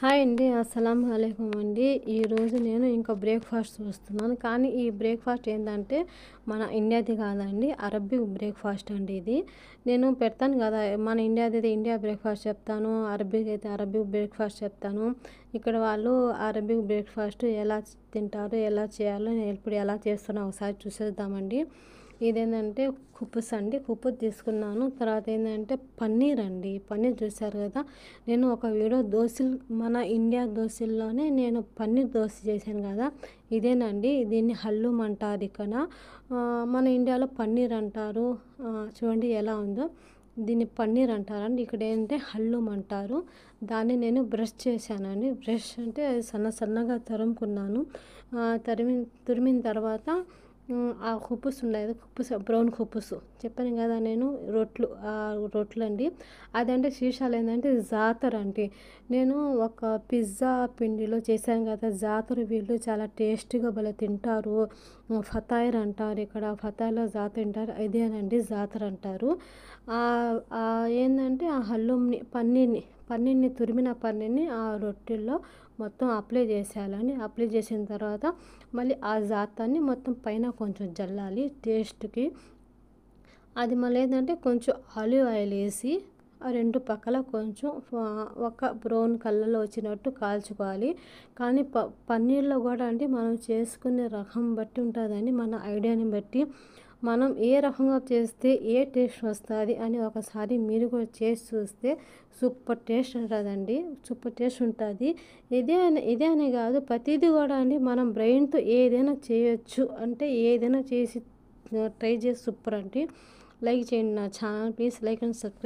Hi అండి. అస్సలాము అలైకుం అండి. ఈరోజు నేను ఇంకా బ్రేక్‌ఫాస్ట్ చూస్తున్నాను. కానీ ఈ బ్రేక్‌ఫాస్ట్ ఏందంటే మన ఇండియాది కాదండి. అరబిక్ బ్రేక్‌ఫాస్ట్ అండి ఇది. నేను పెడతాను కదా! మన ఇండియాది అయితే ఇండియా బ్రేక్‌ఫాస్ట్ చెప్తాను. అరబిక్ అయితే అరబిక్ బ్రేక్‌ఫాస్ట్ చెప్తాను. ఇక్కడ వాళ్ళు అరబిక్ బ్రేక్‌ఫాస్ట్ ఎలా తింటారు, ఎలా చేయాలో నేను ఇప్పుడు ఎలా చేస్తానో ఒకసారి చూసేద్దామండి. ఇదేంటంటే కుప్పస్ అండి. కుప్పస్ తీసుకున్నాను. తర్వాత ఏందంటే పన్నీర్ అండి. పన్నీర్ చూసారు కదా! నేను ఒక వీడియో మన ఇండియా దోసెల్లోనే నేను పన్నీర్ దోస చేశాను కదా! ఇదేనండి. దీన్ని హల్లూమ్ అంటారు ఇక్కడ. మన ఇండియాలో పన్నీర్ అంటారు. చూడండి ఎలా ఉందో. దీన్ని పన్నీర్ అంటారండి. ఇక్కడ ఏంటంటే హల్లూమ్ అంటారు. దాన్ని నేను బ్రష్ చేశానండి. బ్రష్ అంటే అది సన్నగా తరుముకున్నాను. తురిమిన తర్వాత ఆ కుప్పస్ ఉన్నాయి కదా! బ్రౌన్ కుప్పసు చెప్పాను కదా నేను రొట్లండి. అదంటే శీషాలు ఏంటంటే జాతర అండి. నేను ఒక పిజ్జా పిండిలో చేశాను కదా! జాతర వీళ్ళు చాలా టేస్టీగా భలే తింటారు. ఫతాయిర్ అంటారు ఇక్కడ. ఫతాయిర్‌లో జాతర తింటారు. ఇదేనండి జాతర అంటారు. ఏందంటే ఆ హల్లూమ్‌ని పన్నీర్‌ని తురిమిన పన్నీర్‌ని ఆ రొట్టెల్లో మొత్తం అప్లై చేసేయాలండి. అప్లై చేసిన తర్వాత మళ్ళీ ఆ జాతాన్ని మొత్తం పైన కొంచెం జల్లాలి టేస్ట్‌కి. అది మళ్ళీ ఏంటంటే కొంచెం ఆలివ్ ఆయిల్ వేసి ఆ రెండు పక్కల కొంచెం ఒక బ్రౌన్ కలర్లో వచ్చినట్టు కాల్చుకోవాలి. కానీ పన్నీర్లో కూడా అండి మనం చేసుకునే రకం బట్టి ఉంటుందండి. మన ఐడియాని బట్టి మనం ఏ రకంగా చేస్తే ఏ టేస్ట్ వస్తుంది అని ఒకసారి మీరు కూడా చేసి చూస్తే సూపర్ టేస్ట్ ఉంటుందండి. సూపర్ టేస్ట్ ఉంటుంది. ఇదే అని కాదు ప్రతిదీ కూడా అండి మనం బ్రెయిన్తో ఏదైనా చేయొచ్చు. అంటే ఏదైనా చేసి ట్రై చేసి సూపర్ అండి. లైక్ చేయండి నా channel please like and subscribe.